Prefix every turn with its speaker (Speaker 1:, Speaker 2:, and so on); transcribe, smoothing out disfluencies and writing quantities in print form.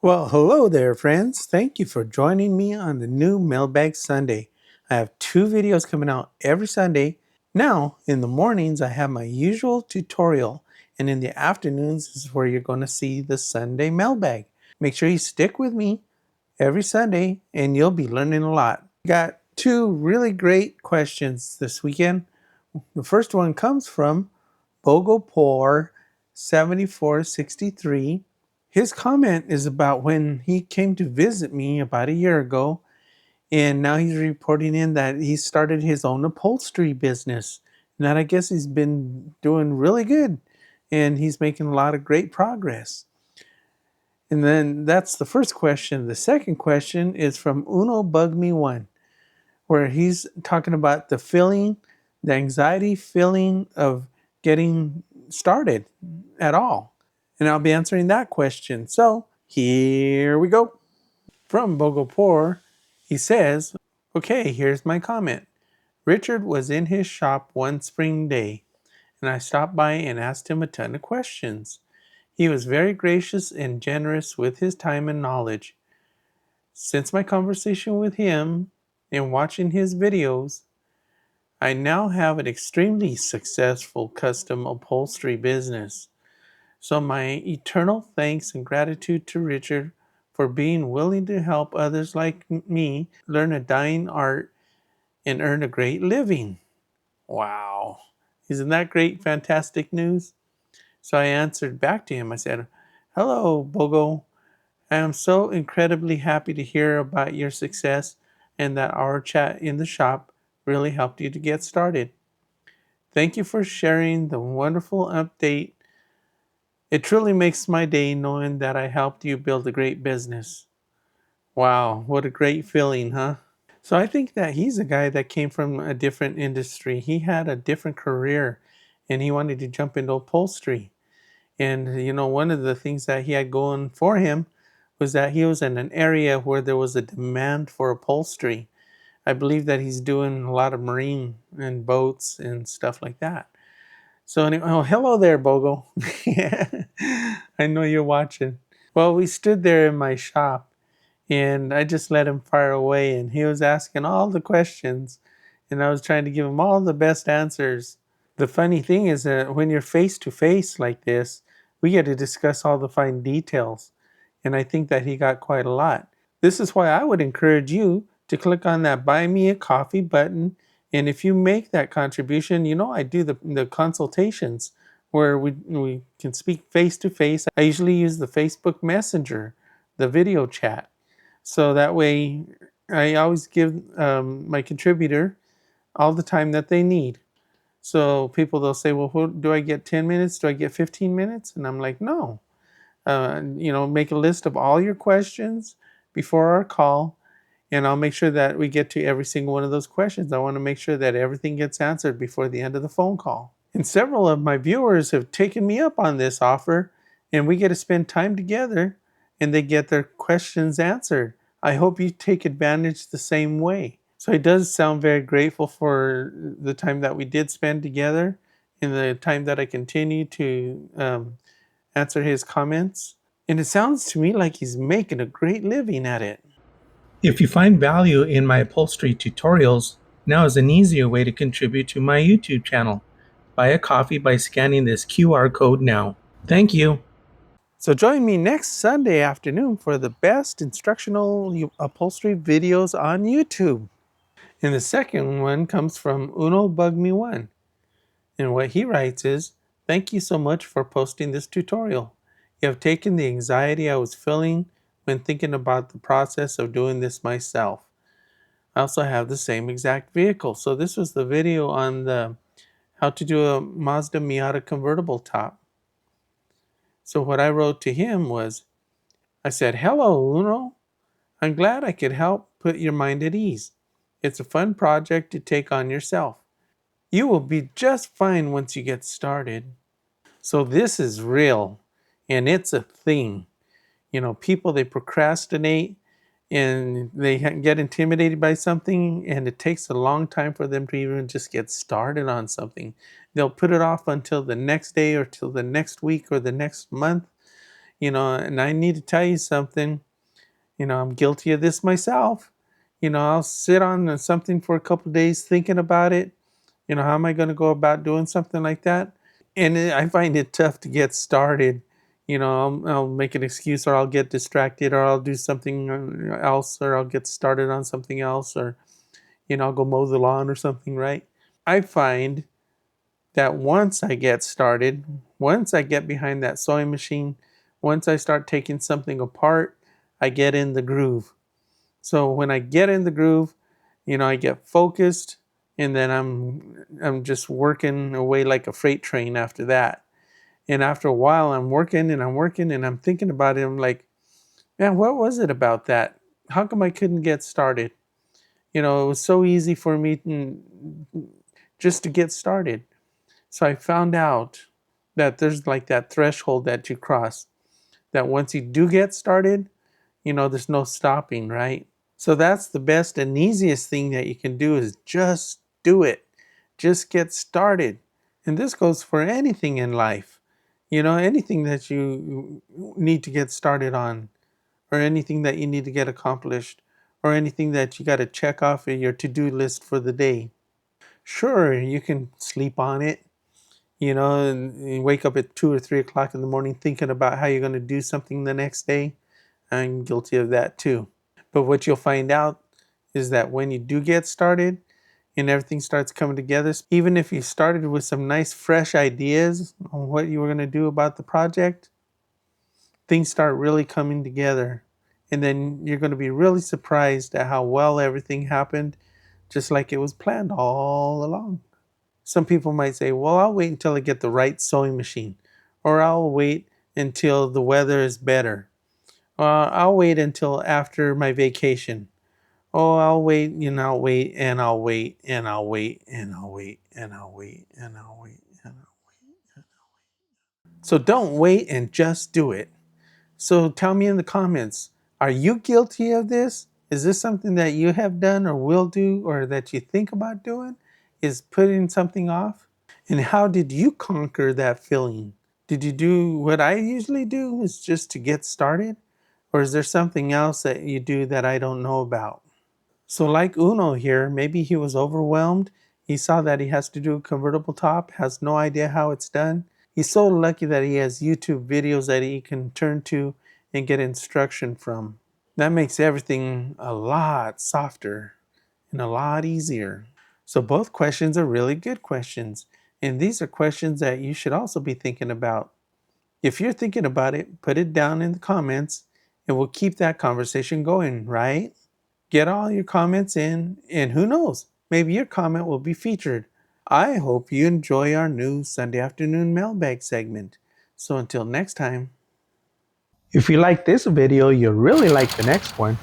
Speaker 1: Well, hello there, friends. Thank you for joining me on the new Mailbag Sunday. I have two videos coming out every Sunday. Now, in the mornings, I have my usual tutorial, and in the afternoons is where you're going to see the Sunday Mailbag. Make sure you stick with me every Sunday, and you'll be learning a lot. Got two really great questions this weekend. The first one comes from Bogopuar 7463. His comment is about when he came to visit me about a year ago, and now he's reporting in that he started his own upholstery business. And that I guess he's been doing really good, and he's making a lot of great progress. And then that's the first question. The second question is from Uno Bug Me One, where he's talking about the anxiety feeling of getting started at all. And I'll be answering that question. So here we go. From Bogopuar, he says, okay, here's my comment. Richard was in his shop one spring day, and I stopped by and asked him a ton of questions. He was very gracious and generous with his time and knowledge. Since my conversation with him and watching his videos, I now have an extremely successful custom upholstery business. So my eternal thanks and gratitude to Richard for being willing to help others like me learn a dying art and earn a great living. Wow. Isn't that great, fantastic news? So I answered back to him. I said, hello, Bogo. I am so incredibly happy to hear about your success and that our chat in the shop really helped you to get started. Thank you for sharing the wonderful update. It truly makes my day knowing that I helped you build a great business. Wow, what a great feeling, huh? So I think that he's a guy that came from a different industry. He had a different career and he wanted to jump into upholstery. And one of the things that he had going for him was that he was in an area where there was a demand for upholstery. I believe that he's doing a lot of marine and boats and stuff like that. So anyway, oh, hello there, Bogo. I know you're watching. Well, we stood there in my shop and I just let him fire away and he was asking all the questions and I was trying to give him all the best answers. The funny thing is that when you're face to face like this, we get to discuss all the fine details. And I think that he got quite a lot. This is why I would encourage you to click on that Buy Me a Coffee button. And if you make that contribution, I do the consultations where we can speak face to face. I usually use the Facebook Messenger, the video chat. So that way I always give my contributor all the time that they need. So they'll say, well, do I get 10 minutes? Do I get 15 minutes? And I'm like, no. Make a list of all your questions before our call, and I'll make sure that we get to every single one of those questions. I want to make sure that everything gets answered before the end of the phone call. And several of my viewers have taken me up on this offer, and we get to spend time together, and they get their questions answered. I hope you take advantage the same way. So he does sound very grateful for the time that we did spend together and the time that I continue to answer his comments. And it sounds to me like he's making a great living at it. If you find value in my upholstery tutorials, now is an easier way to contribute to my YouTube channel. Buy a coffee by scanning this QR code now. Thank you. So join me next Sunday afternoon for the best instructional upholstery videos on YouTube. And the second one comes from Uno Bug Me One. And what he writes is, thank you so much for posting this tutorial. You have taken the anxiety I was feeling when thinking about the process of doing this myself. I also have the same exact vehicle. So this was the video on the how to do a Mazda Miata convertible top. So what I wrote to him was, I said, hello, Uno. I'm glad I could help put your mind at ease. It's a fun project to take on yourself. You will be just fine once you get started. So this is real, and it's a thing. People, they procrastinate and they get intimidated by something, and it takes a long time for them to even just get started on something. They'll put it off until the next day or till the next week or the next month, And I need to tell you something. I'm guilty of this myself. I'll sit on something for a couple of days thinking about it. How am I going to go about doing something like that? And I find it tough to get started. I'll make an excuse, or I'll get distracted, or I'll do something else, or I'll get started on something else, or I'll go mow the lawn or something, right? I find that once I get started, once I get behind that sewing machine, once I start taking something apart, I get in the groove. So when I get in the groove, I get focused, and then I'm just working away like a freight train after that. And after a while, I'm working and I'm working and I'm thinking about it. I'm like, man, what was it about that? How come I couldn't get started? It was so easy for me just to get started. So I found out that there's like that threshold that you cross, that once you do get started, there's no stopping, right? So that's the best and easiest thing that you can do is just do it. Just get started. And this goes for anything in life. Anything that you need to get started on, or anything that you need to get accomplished, or anything that you got to check off of your to-do list for the day. Sure, you can sleep on it, and you wake up at 2 or 3 o'clock in the morning thinking about how you're going to do something the next day. I'm guilty of that too. But what you'll find out is that when you do get started and everything starts coming together, even if you started with some nice fresh ideas on what you were going to do about the project, things start really coming together. And then you're going to be really surprised at how well everything happened, just like it was planned all along. Some people might say, well, I'll wait until I get the right sewing machine, or I'll wait until the weather is better. I'll wait until after my vacation. Oh, I'll wait, I'll wait and I'll wait and I'll wait and I'll wait and I'll wait and I'll wait and I'll wait. So don't wait and just do it. So tell me in the comments, are you guilty of this? Is this something that you have done or will do or that you think about doing? Is putting something off? And how did you conquer that feeling? Did you do what I usually do, is just to get started? Or is there something else that you do that I don't know about? So like Uno here, maybe he was overwhelmed. He saw that he has to do a convertible top, has no idea how it's done. He's so lucky that he has YouTube videos that he can turn to and get instruction from. That makes everything a lot softer and a lot easier. So both questions are really good questions. And these are questions that you should also be thinking about. If you're thinking about it, put it down in the comments and we'll keep that conversation going, right? Get all your comments in, and who knows, maybe your comment will be featured. I hope you enjoy our new Sunday afternoon mailbag segment. So until next time. If you like this video, you'll really like the next one.